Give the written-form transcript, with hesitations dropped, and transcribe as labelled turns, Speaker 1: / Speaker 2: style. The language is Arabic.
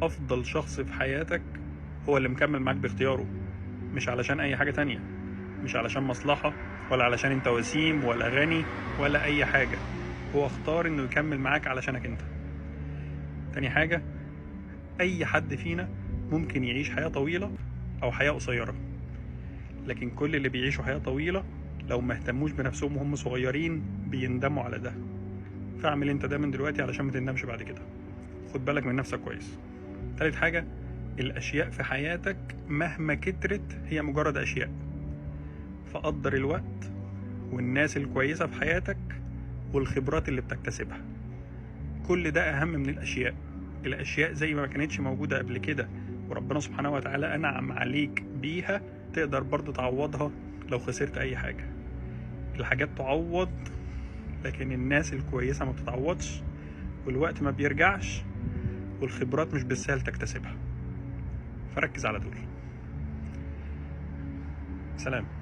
Speaker 1: افضل شخص في حياتك هو اللي مكمل معاك باختياره، مش علشان اي حاجة تانية، مش علشان مصلحة ولا علشان انت وسيم ولا غني ولا اي حاجة. هو اختار انه يكمل معاك علشانك انت. تاني حاجة، اي حد فينا ممكن يعيش حياة طويلة او حياة قصيرة، لكن كل اللي بيعيشوا حياة طويلة لو ما اهتموش بنفسهم وهم صغيرين بيندموا على ده. فاعمل انت ده من دلوقتي علشان ما تندمش بعد كده. خد بالك من نفسك كويس. تالت حاجة، الاشياء في حياتك مهما كترت هي مجرد اشياء، فقدر الوقت والناس الكويسة في حياتك والخبرات اللي بتكتسبها. كل ده اهم من الاشياء. الاشياء زي ما كانتش موجودة قبل كده وربنا سبحانه وتعالى انعم عليك بيها، تقدر برضو تعوضها لو خسرت اي حاجة. الحاجات تعوض، لكن الناس الكويسة ما بتتعوضش، والوقت ما بيرجعش، والخبرات مش بالسهل تكتسبها. فركز على دول. سلام.